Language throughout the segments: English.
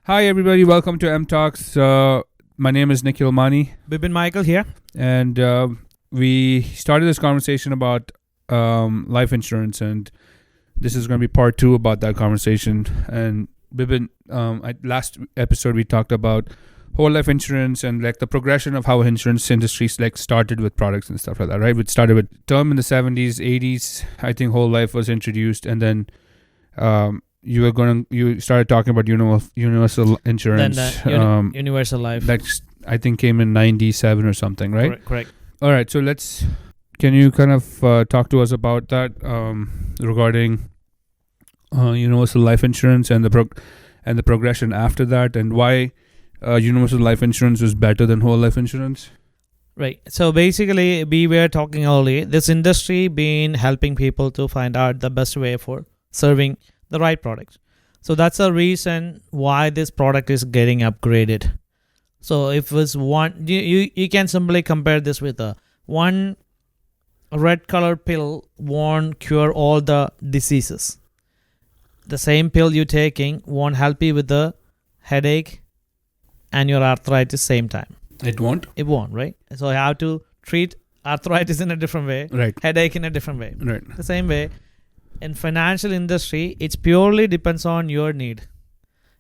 Hi, everybody. Welcome to MTalks. My name is Nikhil Mani, Bibin and Michael here. and we started this conversation about life insurance, and this is going to be part 2 about that conversation. And Bibin, last episode we talked about whole life insurance and like the progression of how insurance industries like started with products and stuff like that, right? It started with term in the 70s, 80s. I think whole life was introduced, and then you started talking about universal insurance. Then universal life. That I think came in 97 or something, right? Correct. All right, so can you kind of talk to us about that regarding universal life insurance and the progression after that, and why universal life insurance was better than whole life insurance? Right. So basically, we were talking earlier, this industry been helping people to find out the best way for serving the right product. So that's a reason why this product is getting upgraded. So if it's one, you can simply compare this with one red color pill won't cure all the diseases. The same pill you're taking won't help you with the headache and your arthritis same time. It won't, right? So you have to treat arthritis in a different way, right? Headache in a different way, Right. The same way in financial industry, it's purely depends on your need.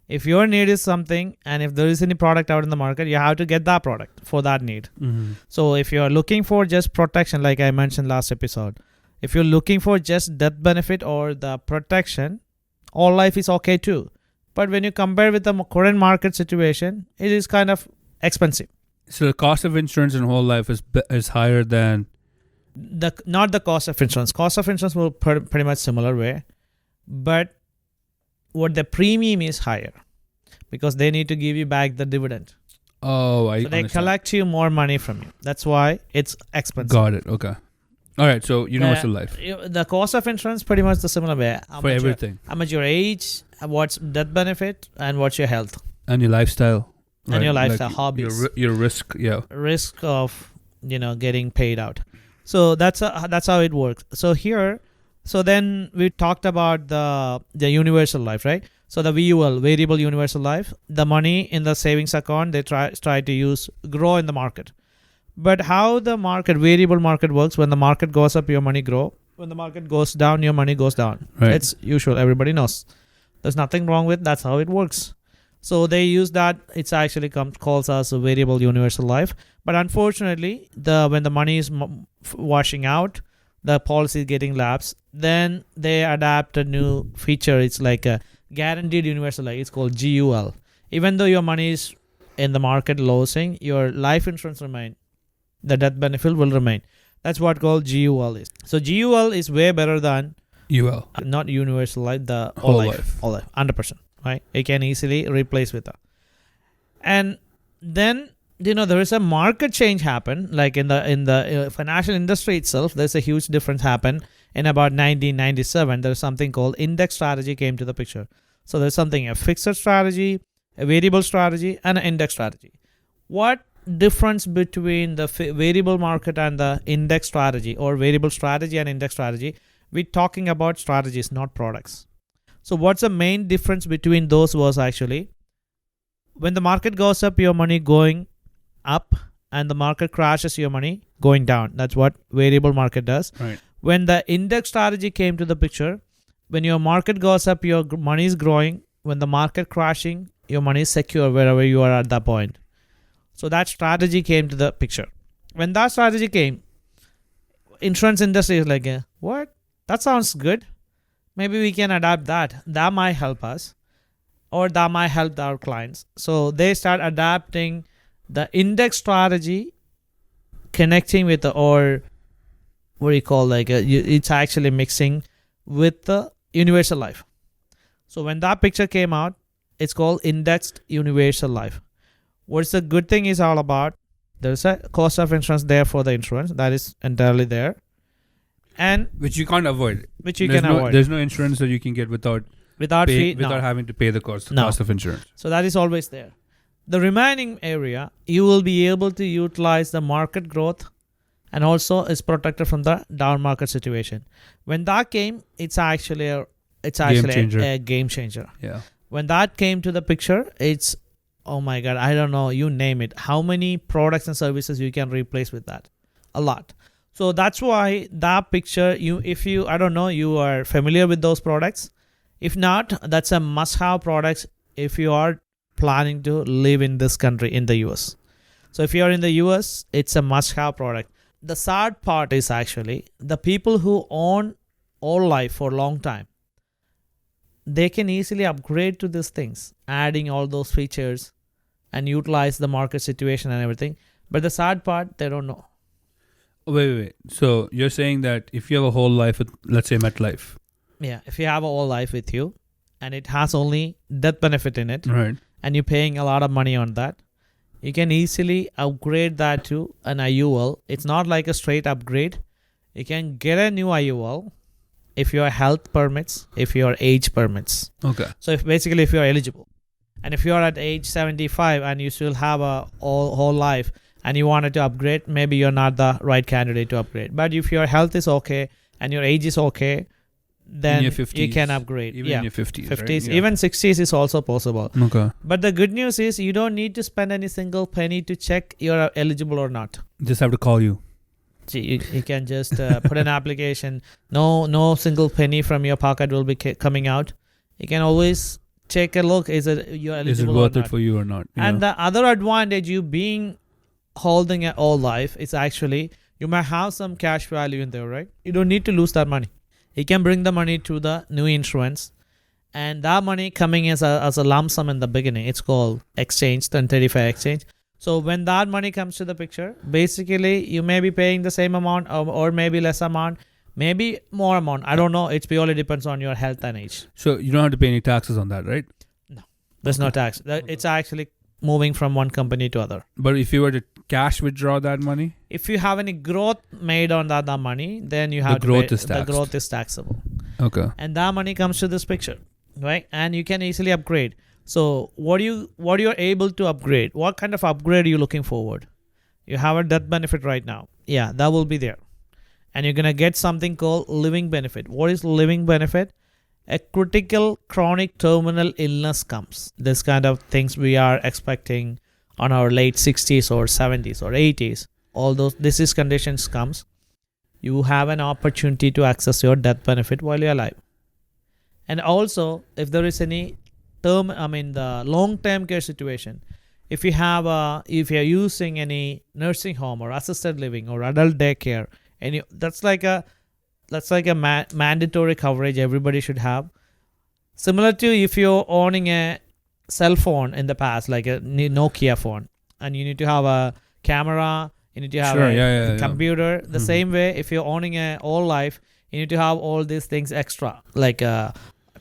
If your need is something, and if there is any product out in the market, you have to get that product for that need. Mm-hmm. So if you're looking for just protection, like I mentioned last episode, if you're looking for just death benefit or the protection, all life is okay too. But when you compare with the current market situation, it is kind of expensive. So the cost of insurance in whole life is higher than not the cost of insurance. Cost of insurance will pretty much similar way, but what the premium is higher because they need to give you back the dividend. Oh, I so they understand. collect you more money from you. That's why it's expensive. Got it. Okay. All right. So universal life The cost of insurance pretty much the similar way. for everything, how much your age, what's death benefit, and what's your health and your lifestyle, and your lifestyle, like hobbies, your risk, risk of getting paid out. So that's how it works. So then we talked about the universal life, right? So the VUL, variable universal life, the money in the savings account they try to grow in the market. But how the variable market works, when the market goes up, your money grow. When the market goes down, your money goes down. Right. It's usual. Everybody knows. There's nothing wrong with that's how it works. So they use that. It's actually calls us a variable universal life. But unfortunately, when the money is washing out, the policy is getting lapsed, then they adapt a new feature. It's like a guaranteed universal life. It's called GUL. Even though your money is in the market losing, your life insurance remain. The death benefit will remain. That's what called GUL is. So GUL is way better than UL, not universal life, the whole life, 100%. Right? It can easily replace with that. And then there is a market change happen, like in the financial industry itself. There's a huge difference happen in about 1997. There's something called index strategy came to the picture. So there's something, a fixed strategy, a variable strategy, and an index strategy. What difference between the variable market and the index strategy, or variable strategy and index strategy? We're talking about strategies, not products. So what's the main difference between those was actually when the market goes up, your money going up, and the market crashes, your money going down. That's what variable market does. Right. When the index strategy came to the picture, when your market goes up, your money is growing. When the market crashing, your money is secure wherever you are at that point. So that strategy came to the picture. When that strategy came, insurance industry is like, what? That sounds good. Maybe we can adapt that. That might help us, or that might help our clients. So they start adapting the index strategy, connecting with it's actually mixing with the universal life. So when that picture came out, it's called indexed universal life. What's the good thing is all about, there's a cost of insurance there for the insurance. That is entirely there. And which you can't avoid. Avoid. There's no insurance that you can get without having to pay the cost of insurance. So that is always there. The remaining area, you will be able to utilize the market growth, and also is protected from the down market situation. When that came, it's actually a game changer. Yeah. When that came to the picture, it's, oh my God, I don't know, you name it. How many products and services you can replace with that? A lot. So that's why that picture, I don't know, you are familiar with those products. If not, that's a must-have product if you are planning to live in this country, in the US. So if you are in the US, it's a must-have product. The sad part is actually the people who own all life for a long time, they can easily upgrade to these things, adding all those features and utilize the market situation and everything. But the sad part, they don't know. Wait. So you're saying that if you have a whole life with, let's say, MetLife. Yeah, if you have a whole life with you and it has only death benefit in it, Right. and you're paying a lot of money on that, you can easily upgrade that to an IUL. It's not like a straight upgrade. You can get a new IUL if your health permits, if your age permits. Okay. So if you're eligible. And if you're at age 75 and you still have a whole life and you wanted to upgrade, maybe you're not the right candidate to upgrade. But if your health is okay and your age is okay, then you can upgrade. Even in your 50s. 50s, right? Yeah. even 60s is also possible. Okay. But the good news is you don't need to spend any single penny to check you're eligible or not. Just have to call you. See, you can just put an application. No single penny from your pocket will be coming out. You can always take a look. Is it you're eligible? Is it worth it for you or not? And the other advantage you being holding it all life is actually you might have some cash value in there, right? You don't need to lose that money. You can bring the money to the new insurance, and that money coming as a lump sum in the beginning. It's called exchange, 1035 exchange. So when that money comes to the picture, basically you may be paying the same amount or maybe less amount, maybe more amount. I don't know. It purely depends on your health and age. So you don't have to pay any taxes on that, right? No, there's no tax. It's actually moving from one company to other. But if you were to cash withdraw that money? If you have any growth made on that money, then you have The growth is taxed. The growth is taxable. Okay. And that money comes to this picture, right? And you can easily upgrade. So what you're able to upgrade? What kind of upgrade are you looking forward? You have a death benefit right now. Yeah, that will be there. And you're gonna get something called living benefit. What is living benefit? A critical chronic terminal illness comes. This kind of things we are expecting on our late 60s or 70s or 80s. All those disease conditions comes. You have an opportunity to access your death benefit while you're alive. And also, if there is any the long-term care situation, if you're using any nursing home or assisted living or adult daycare, that's like a mandatory coverage everybody should have. Similar to if you're owning a cell phone in the past, like a Nokia phone, and you need to have a camera, you need to have a computer. The same way, if you're owning a whole life, you need to have all these things extra, like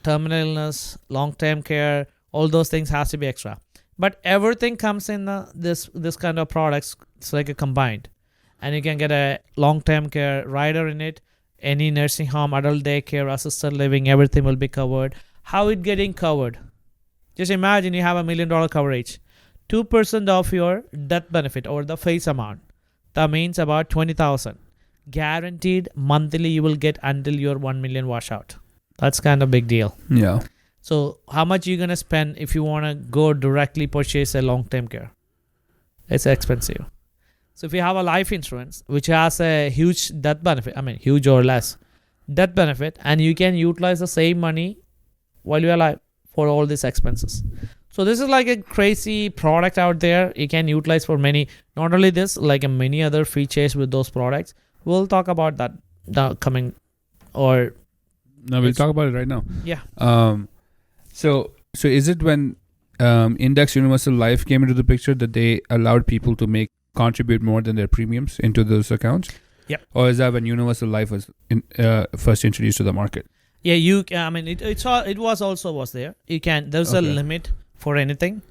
terminal illness, long-term care, all those things has to be extra. But everything comes in this kind of products. It's like a combined. And you can get a long-term care rider in it. Any nursing home, adult daycare, assisted living, everything will be covered. How it getting covered? Just imagine you have $1 million coverage. 2% of your death benefit or the face amount. That means about $20,000. Guaranteed monthly you will get until your 1 million wash out. That's kind of big deal. Yeah. So how much you gonna spend if you wanna go directly purchase a long-term care? It's expensive. So if you have a life insurance which has a huge death benefit, huge or less death benefit, and you can utilize the same money while you're alive for all these expenses. So this is like a crazy product out there. You can utilize for many, not only this, like many other features with those products. We'll talk about that coming or... No, we'll talk about it right now. Yeah. So is it when Index Universal Life came into the picture that they allowed people to contribute more than their premiums into those accounts? Yep. Or is that when Universal Life was first introduced to the market? Yeah, it was there. You can. There's a limit for anything.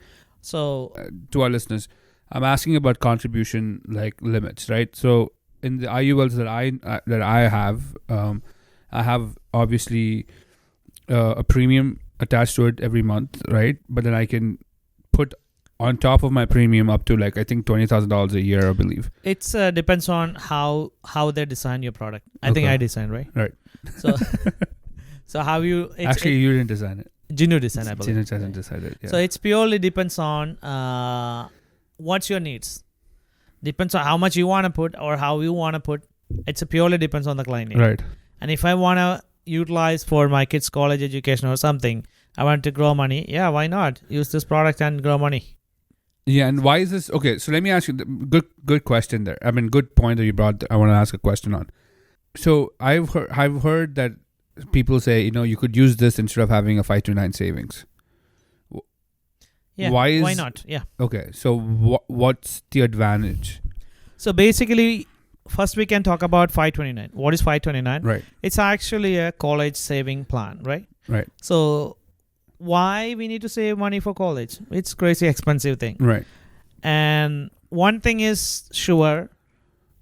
So to our listeners, I'm asking about contribution limits, right? So in the IULs that I have, I have obviously a premium attached to it every month, right? But then I can put on top of my premium up to I think $20,000 a year, I believe. It's depends on how they design your product. I think I designed, right? Right. So how you... Actually, you didn't design it. Genu design, I believe. Genu hasn't decided. Yeah. So it's purely depends on what's your needs. Depends on how much you want to put or how you want to put. It's purely depends on the client need. Right. And if I want to utilize for my kids' college education or something, I want to grow money. Yeah, why not? Use this product and grow money. Yeah, and why is this? Okay, so let me ask you. Good question there. I mean, good point that you brought. I want to ask a question on. So I've heard that people say, you could use this instead of having a 529 savings. Yeah. Why not? Yeah. Okay. So what's the advantage? So basically, first we can talk about 529. What is 529? Right. It's actually a college saving plan, right? Right. So why we need to save money for college? It's crazy expensive thing. Right. And one thing is sure,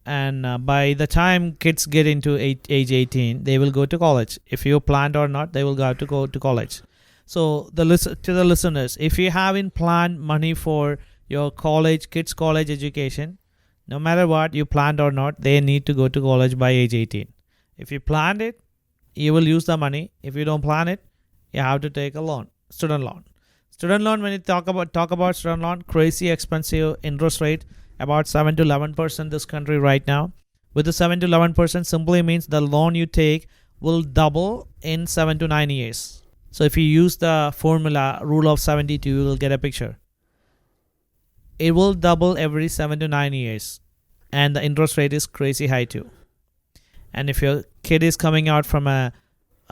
and by the time kids get into age 18, they will go to college. If you planned or not, they will go to college. So to the listeners, if you haven't planned money for your kids' college education, no matter what you planned or not, they need to go to college by age 18. If you planned it, you will use the money. If you don't plan it, you have to take a loan, student loan. Student loan, when you talk about student loan, crazy expensive interest rate, about 7 to 11% this country right now. With the 7 to 11% simply means the loan you take will double in 7 to 9 years. So if you use the formula rule of 72, you will get a picture. It will double every 7 to 9 years. And the interest rate is crazy high too. And if your kid is coming out from a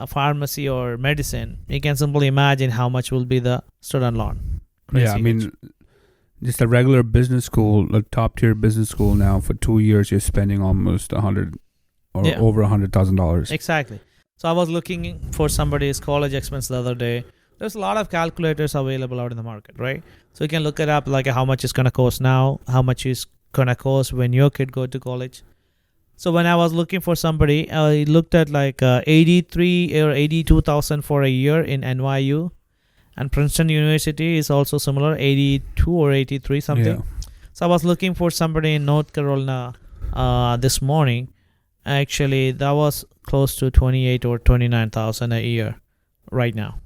pharmacy or medicine, you can simply imagine how much will be the student loan. Crazy I mean, just a regular business school, a top tier business school now, for 2 years, you're spending almost over $100,000. Exactly. So I was looking for somebody's college expense the other day. There's a lot of calculators available out in the market, right? So you can look it up, like how much it's going to cost now, how much it's going to cost when your kid go to college. So when I was looking for somebody, I looked at like 83 or 82,000 for a year in NYU. And Princeton University is also similar, 82 or 83 something. Yeah. So I was looking for somebody in North Carolina this morning. Actually, that was close to 28 or 29,000 a year right now.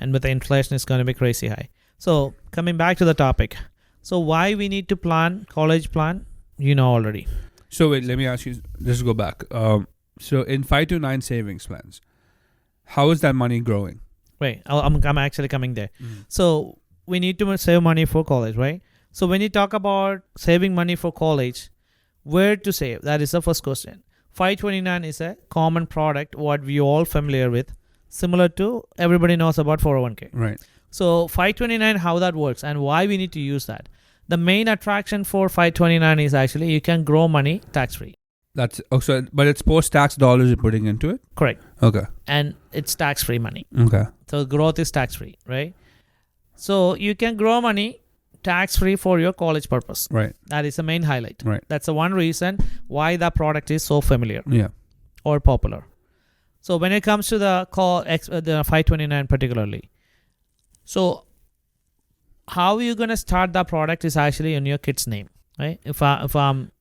And with the inflation, it's going to be crazy high. So coming back to the topic. So why we need to plan, college plan, already. So wait, let me ask you, just go back. So in 529 savings plans, how is that money growing? Wait, I'm actually coming there. So we need to save money for college, right? So when you talk about saving money for college, where to save? That is the first question. 529 is a common product, what we all familiar with, similar to everybody knows about 401k. Right. So 529, how that works and why we need to use that. The main attraction for 529 is actually you can grow money tax-free. But it's post-tax dollars you're putting into it? Correct. Okay. And it's tax-free money. Okay. So growth is tax-free, right? So you can grow money tax-free for your college purpose. Right. That is the main highlight. Right. That's the one reason why that product is so familiar. Yeah. Or popular. So when it comes to the 529 particularly, so how are you going to start that product is actually in your kid's name, right? If I'm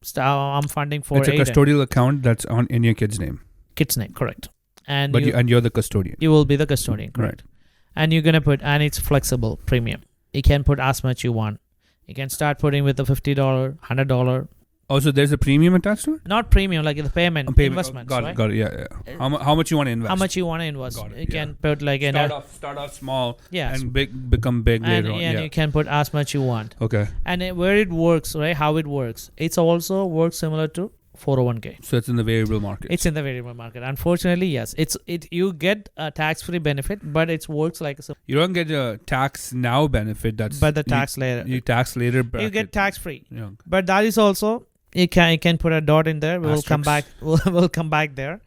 funding for it's a custodial account that's in your kid's name. Kid's name, correct. And you're the custodian. You will be the custodian, correct. Right. And you're going to and it's flexible, premium. You can put as much you want. You can start putting with the $50, $100. Also, there's a premium attached to it? Not premium, like the payment. Investments. Got it. Yeah. How much you want to invest? How much you want to invest. You can put like start off small and become big later on. And you can put as much you want. Okay. And where it works, right? How it works. It's also works similar to 401k. So it's in the variable market. It's in the variable market. Unfortunately, yes. You get a tax-free benefit, but it works like you don't get a tax now benefit. But the tax later. You tax later. Bracket. You get tax-free. Yeah. But that is also you can put a dot in there. We'll come back. We'll come back there.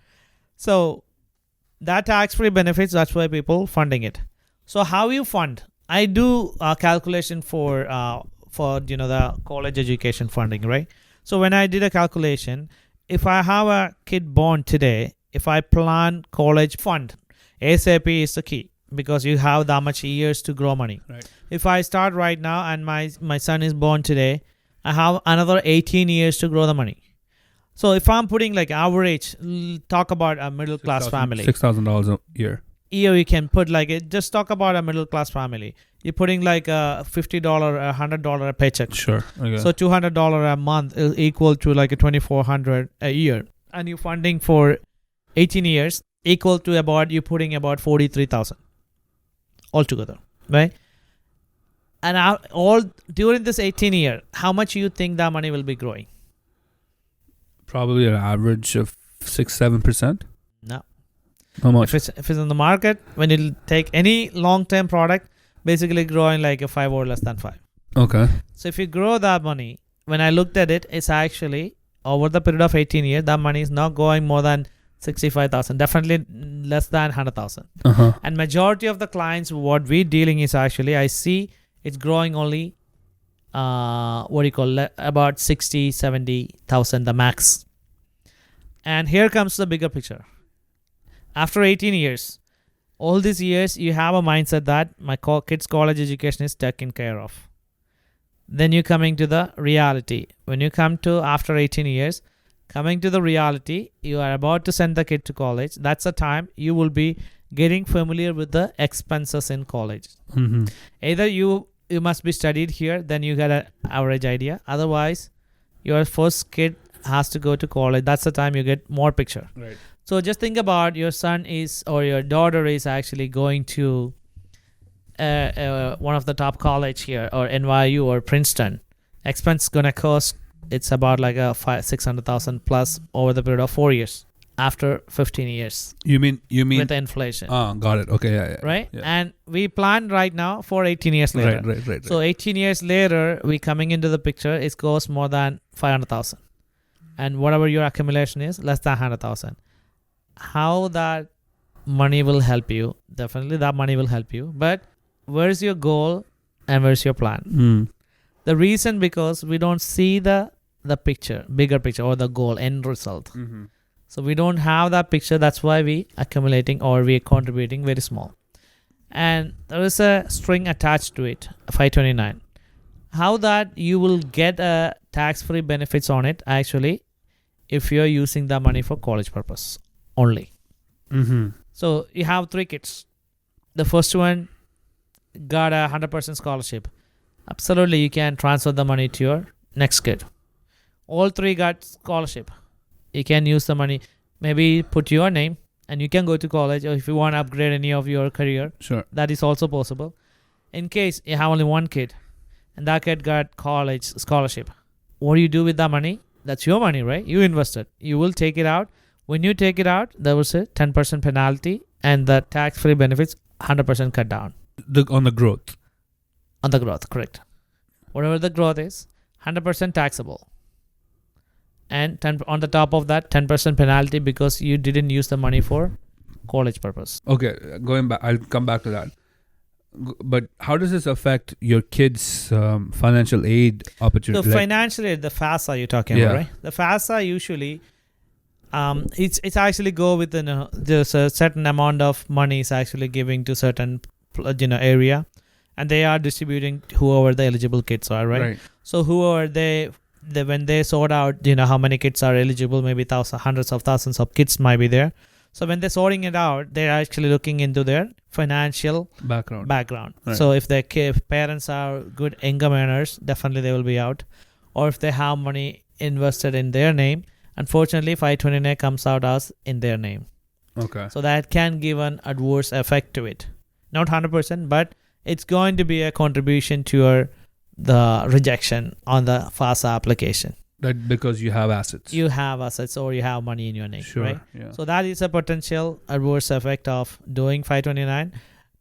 So that tax-free benefits. That's why people funding it. So how you fund? I do a calculation for the college education funding, right? So when I did a calculation, if I have a kid born today, if I plan college fund, ASAP is the key because you have that much years to grow money. Right. If I start right now and my son is born today, I have another 18 years to grow the money. So if I'm putting like average, talk about a middle class family. $6,000 a year. year you can put like it. Just talk about a middle class family. You're putting like a $50, $100 a paycheck. Sure. Okay. So $200 a month is equal to like a $2,400 a year, and you're funding for 18 years equal to about you're putting about 43,000 altogether, right? And all during this 18 year, how much you think that money will be growing? Probably an average of 6-7%. No. How much? If it's in the market, when you take any long-term product, basically growing like a 5 or less than 5. Okay. So if you grow that money, when I looked at it, it's actually over the period of 18 years, that money is not going more than 65,000, definitely less than 100,000. And majority of the clients, what we're dealing is actually, I see it's growing only, about 60, 70,000, the max. And here comes the bigger picture. After 18 years, all these years, you have a mindset that my kids' college education is taken care of. Then you're coming to the reality. When you come to after 18 years, coming to the reality, you are about to send the kid to college. That's the time you will be getting familiar with the expenses in college. Either you must be studied here, then you get an average idea. Otherwise, your first kid has to go to college. That's the time you get more picture. Right. So just think about your son or your daughter is actually going to one of the top college here, or NYU or Princeton. Expense gonna cost, it's about like a 600,000 plus over the period of 4 years. After 15 years. You mean with the inflation. Got it. Okay, yeah. Right? Yeah. And we plan right now for 18 years later. Right. So 18 years later, we coming into the picture, it goes more than 500,000. And whatever your accumulation is, less than 100,000. How that money will help you? Definitely that money will help you. But where's your goal and where's your plan? The reason, because we don't see the picture, bigger picture, or the goal, end result. So we don't have that picture. That's why we accumulating or we contributing very small. And there is a string attached to it, 529. How that you will get a tax-free benefits on it actually if you're using the money for college purpose only. So you have 3 kids. The first one got a 100% scholarship. Absolutely, you can transfer the money to your next kid. All 3 got scholarship. You can use the money, maybe put your name, and you can go to college, or if you want to upgrade any of your career, sure, that is also possible. In case you have only one kid, and that kid got college scholarship, what do you do with that money? That's your money, right? You invested. You will take it out. When you take it out, there was a 10% penalty, and the tax-free benefits 100% cut down. On the growth. On the growth, correct. Whatever the growth is, 100% taxable. And on the top of that, 10% penalty because you didn't use the money for college purpose. Okay, going back, I'll come back to that. But how does this affect your kids' financial aid opportunity? So financial aid, the FAFSA you're talking about, right? The FAFSA usually, it's actually go within there's a certain amount of money is actually giving to certain area, and they are distributing whoever the eligible kids are, right? So whoever when they sort out, how many kids are eligible, maybe hundreds of thousands of kids might be there. So when they're sorting it out, they're actually looking into their financial background. Right. So if their parents are good income earners, definitely they will be out. Or if they have money invested in their name, unfortunately 529 comes out as in their name. Okay. So that can give an adverse effect to it. Not 100%, but it's going to be a contribution to the rejection on the FAFSA application. That because you have assets. You have assets or you have money in your name, sure, right? Yeah. So that is a potential adverse effect of doing 529.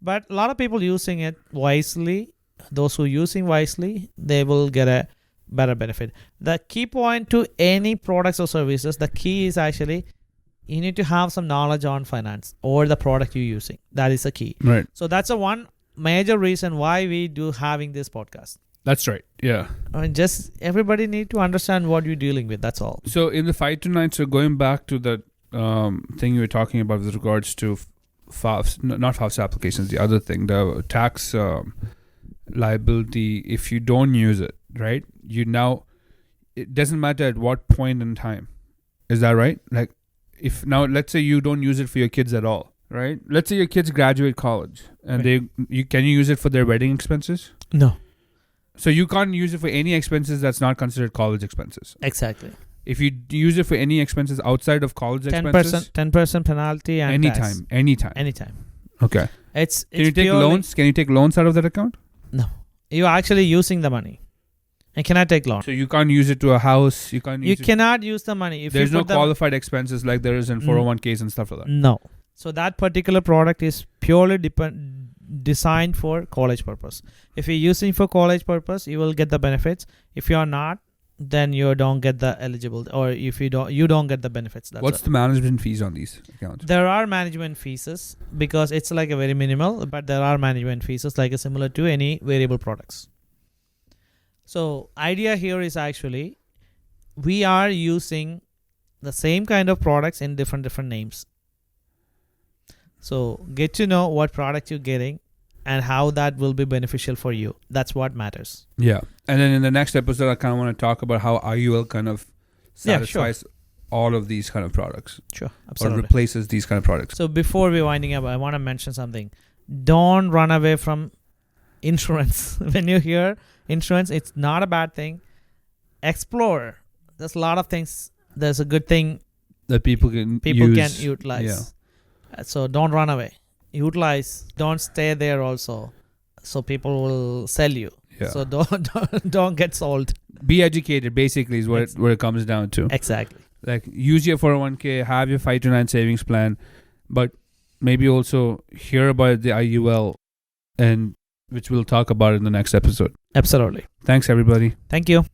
But a lot of people using it wisely, those who using wisely, they will get a better benefit. The key point to any products or services, the key is actually you need to have some knowledge on finance or the product you're using. That is the key. Right. So that's one major reason why we do having this podcast. That's right. Yeah. Just everybody need to understand what you're dealing with. That's all. So in the 529, so going back to the thing you were talking about with regards to FAFSA, not FAFSA applications, the other thing, the tax liability, if you don't use it, right? It doesn't matter at what point in time. Is that right? Like if now, let's say you don't use it for your kids at all, right? Let's say your kids graduate college and can you use it for their wedding expenses? No. So you can't use it for any expenses that's not considered college expenses. Exactly. If you use it for any expenses outside of college expenses, 10% penalty and anytime. Okay. It's Can you take loans? Can you take loans out of that account? No. You're actually using the money. And cannot take loan. So you can't use it to a house. You cannot use the money. There's no qualified expenses like there is in 401ks and stuff like that. No. So that particular product is purely designed for college purpose. If you're using for college purpose, you will get the benefits. If you're not, then you don't get the eligible, or if you don't get the benefits. What's the management fees on these accounts? There are management fees because it's like a very minimal, but there are management fees like similar to any variable products. So idea here is actually we are using the same kind of products in different names. So get to know what product you're getting and how that will be beneficial for you. That's what matters. Yeah. And then in the next episode, I kind of want to talk about how IUL kind of satisfies all of these kind of products. Sure. Absolutely. Or replaces these kind of products. So before we're winding up, I want to mention something. Don't run away from insurance. When you hear insurance, it's not a bad thing. Explore. There's a lot of things. There's a good thing that people can utilize. Yeah. So don't run away. Utilize. Don't stay there also. So people will sell you. Yeah. So don't get sold. Be educated basically is what it comes down to. Exactly. Like use your 401k, have your 5 to 9 savings plan, but maybe also hear about the IUL, and which we'll talk about in the next episode. Absolutely. Thanks everybody. Thank you.